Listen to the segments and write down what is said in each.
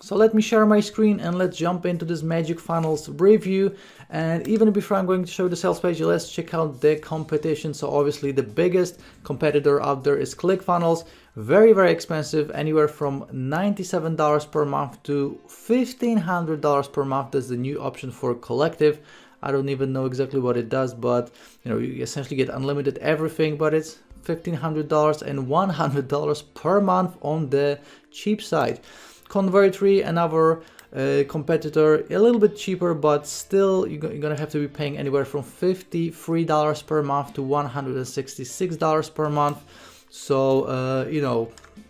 So let me share my screen and let's jump into this MagickFunnels review. And even before I'm going to show the sales page, let's check out the competition. So obviously the biggest competitor out there is ClickFunnels. Very, very expensive, anywhere from $97 per month to $1,500 per month. That's the new option for collective. I don't even know exactly what it does, but you essentially get unlimited everything, but it's $1,500 and $100 per month on the cheap side. Convertry, another competitor, a little bit cheaper, but still you're gonna have to be paying anywhere from $53 per month to $166 per month. So a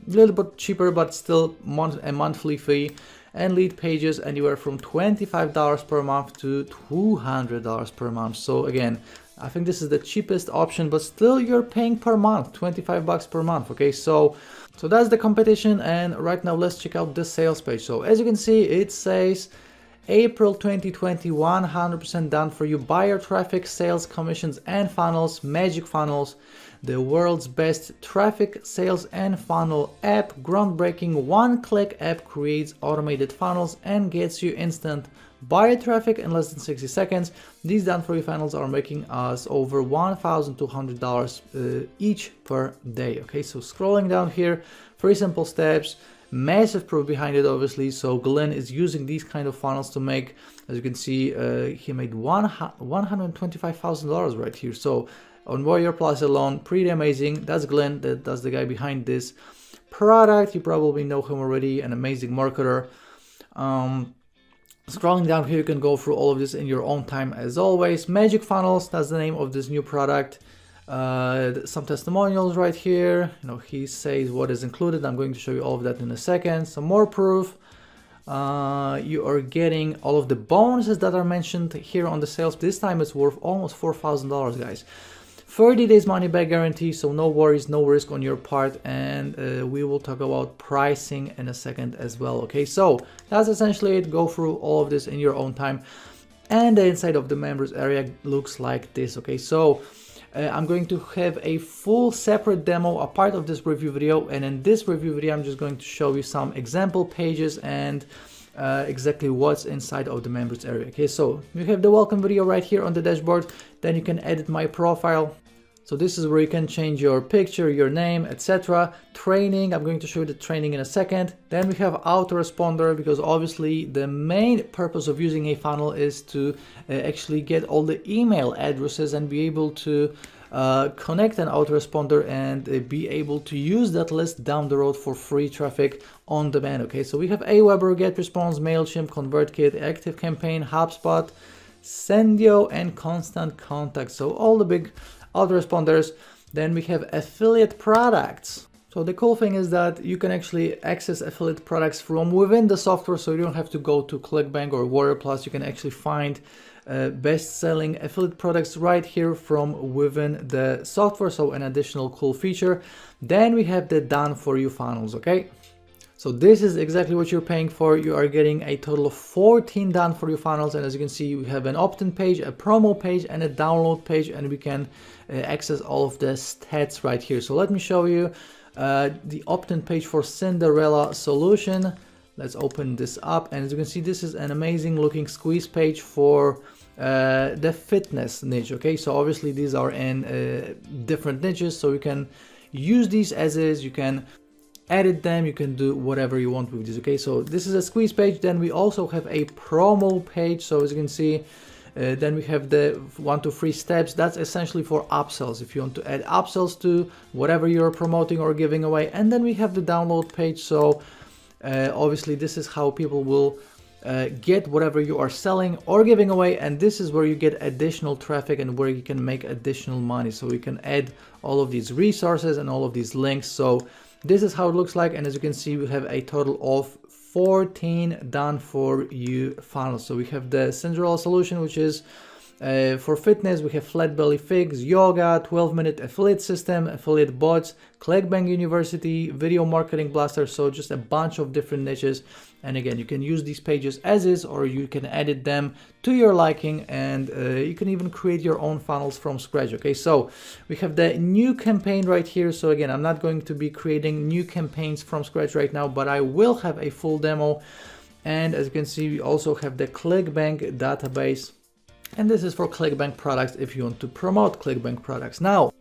little bit cheaper, but still a monthly fee. And lead pages anywhere from $25 per month to $200 per month. So again, I think this is the cheapest option, but still you're paying per month, 25 bucks per month. Okay, so that's the competition. And right now let's check out the sales page. So as you can see, it says April 2020, 100% done for you. Buyer traffic, sales commissions and funnels, MagickFunnels, the world's best traffic, sales and funnel app. Groundbreaking one-click app creates automated funnels and gets you instant buyer traffic in less than 60 seconds. These done for you funnels are making us over $1,200 each per day. Okay, so scrolling down here, 3 simple steps. Massive proof behind it, obviously. So Glynn is using these kind of funnels to make, as you can see, he made $125,000 right here. So on Warrior Plus alone, pretty amazing. That's Glynn, that's the guy behind this product. You probably know him already, an amazing marketer. Scrolling down here, you can go through all of this in your own time as always. MagickFunnels, that's the name of this new product. Some testimonials right here. He says what is included. I'm going to show you all of that in a second. Some more proof. You are getting all of the bonuses that are mentioned here on the sales. This time it's worth almost $4,000, guys. 30 days money back guarantee, so no worries, no risk on your part. And we will talk about pricing in a second as well. Okay, so that's essentially it. Go through all of this in your own time. And the inside of the members area looks like this. Okay, so I'm going to have a full separate demo, a part of this review video, and in this review video I'm just going to show you some example pages and exactly what's inside of the members area. Okay, so you have the welcome video right here on the dashboard. Then you can edit my profile. So this is where you can change your picture, your name, etc. Training, I'm going to show you the training in a second. Then we have autoresponder, because obviously the main purpose of using a funnel is to actually get all the email addresses and be able to connect an autoresponder and be able to use that list down the road for free traffic on demand. Okay, so we have Aweber, GetResponse, MailChimp, ConvertKit, ActiveCampaign, HubSpot, Sendio, and Constant Contact. So all the big autoresponders. Then we have affiliate products. So the cool thing is that you can actually access affiliate products from within the software, so you don't have to go to ClickBank or Warrior Plus. You can actually find best-selling affiliate products right here from within the software, so an additional cool feature. Then we have the done for you funnels. Okay, so this is exactly what you're paying for. You are getting a total of 14 done for you funnels, and as you can see, we have an opt-in page, a promo page, and a download page, and we can access all of the stats right here. So let me show you the opt-in page for Cinderella solution. Let's open this up, and as you can see, this is an amazing looking squeeze page for the fitness niche. Okay, so obviously these are in different niches, so you can use these as is, you can edit them, you can do whatever you want with this. Okay, so this is a squeeze page. Then we also have a promo page. So as you can see, then we have the 1 to 3 steps. That's essentially for upsells, if you want to add upsells to whatever you're promoting or giving away. And then we have the download page. So obviously this is how people will get whatever you are selling or giving away, and this is where you get additional traffic and where you can make additional money. So you can add all of these resources and all of these links. So this is how it looks like, and as you can see, we have a total of 14 done for you funnels. So we have the Cinderella solution, which is for fitness. We have Flat Belly Fix, Yoga, 12-minute affiliate system, affiliate bots, ClickBank University, video marketing blaster. So just a bunch of different niches. And again, you can use these pages as is, or you can edit them to your liking, and you can even create your own funnels from scratch. Okay, so we have the new campaign right here. So again, I'm not going to be creating new campaigns from scratch right now, but I will have a full demo And as you can see, we also have the ClickBank database, and this is for ClickBank products if you want to promote ClickBank products. Now,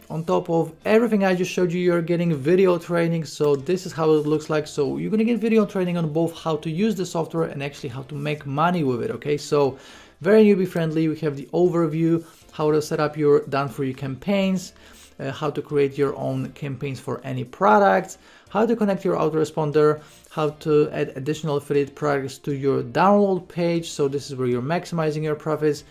on top of everything I just showed you, you're getting video training. So this is how it looks like. So you're gonna get video training on both how to use the software and actually how to make money with it. Okay, so very newbie friendly. We have the overview, how to set up your done-for-you campaigns, how to create your own campaigns for any products, how to connect your autoresponder, how to add additional affiliate products to your download page. So this is where you're maximizing your profits.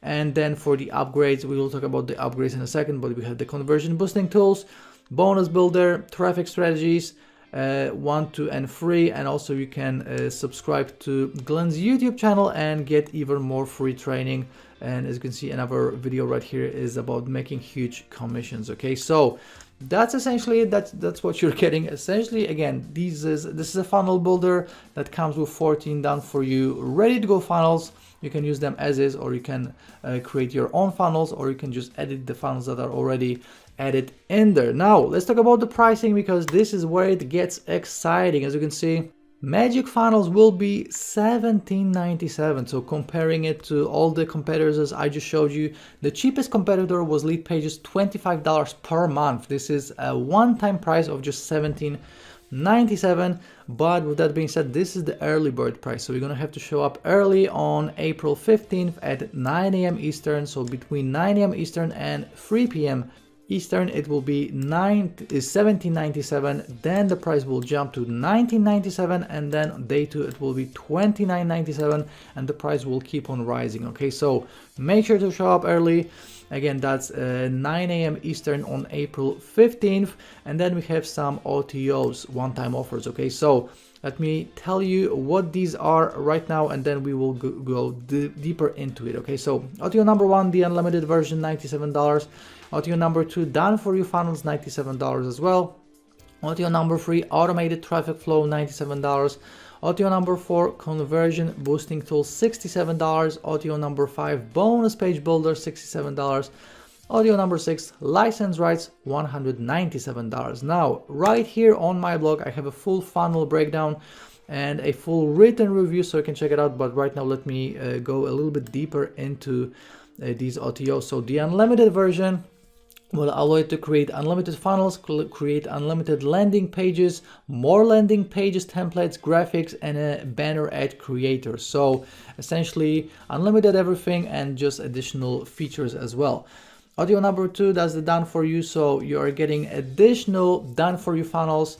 And then for the upgrades, we will talk about the upgrades in a second, but we have the conversion boosting tools, bonus builder, traffic strategies, 1, 2, and 3. And also you can subscribe to Glynn's YouTube channel and get even more free training. And as you can see, another video right here is about making huge commissions. Okay, so that's essentially it. That's what you're getting. Essentially, again, this is a funnel builder that comes with 14 done for you ready to go funnels. You can use them as is, or you can create your own funnels, or you can just edit the funnels that are already added in there. Now let's talk about the pricing, because this is where it gets exciting. As you can see, MagickFunnels will be $17.97. So comparing it to all the competitors as I just showed you, the cheapest competitor was Lead Pages, $25 per month. This is a one-time price of just $17.97. But with that being said, this is the early bird price. So we're gonna have to show up early on April 15th at 9 a.m. Eastern. So between 9 a.m. Eastern and 3 p.m. Eastern, it will be $17.97. Then the price will jump to $19.97, and then day 2 it will be $29.97, and the price will keep on rising. Okay, so make sure to show up early. Again, that's 9 a.m. Eastern on April 15th. And then we have some OTOs, one-time offers. Okay, so let me tell you what these are right now, and then we will go deeper into it. Okay, so OTO number 1, the unlimited version, $97. OTO number 2, done for you funnels, $97 as well. OTO number 3, automated traffic flow, $97. OTO number 4, conversion boosting tools, $67. OTO number 5, bonus page builder, $67. OTO number 6, license rights, $197. Now, right here on my blog, I have a full funnel breakdown and a full written review, so you can check it out. But right now, let me go a little bit deeper into these OTOs. So the unlimited version will allow you to create unlimited funnels, create unlimited landing pages, more landing pages, templates, graphics, and a banner ad creator. So essentially unlimited everything and just additional features as well. OTO number 2, that's the done for you. So you are getting additional done for you funnels,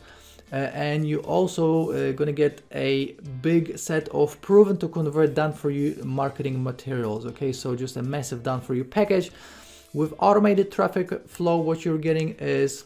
and you also gonna get a big set of proven to convert done for you marketing materials. Okay, so just a massive done for you package. With automated traffic flow, what you're getting is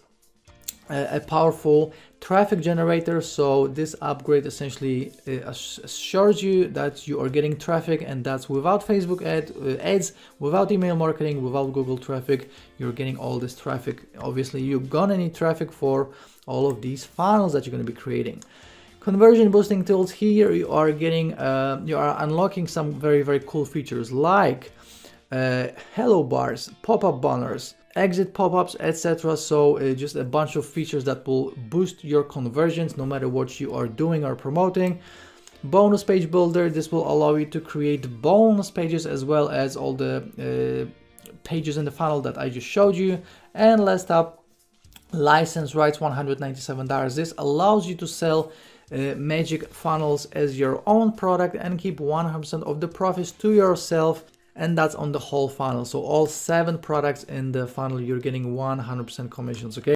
a powerful traffic generator. So this upgrade essentially assures you that you are getting traffic, and that's without Facebook ads, without email marketing, without Google traffic. You're getting all this traffic. Obviously, you're gonna need traffic for all of these funnels that you're gonna be creating. Conversion boosting tools, here you are getting, you are unlocking some very, very cool features like hello bars, pop-up banners, exit pop-ups, etc. So just a bunch of features that will boost your conversions no matter what you are doing or promoting. Bonus page builder, this will allow you to create bonus pages as well as all the pages in the funnel that I just showed you. And last up, license rights, $197. This allows you to sell MagickFunnels as your own product and keep 100% of the profits to yourself. And that's on the whole funnel. So all 7 products in the funnel, you're getting 100% commissions. Okay.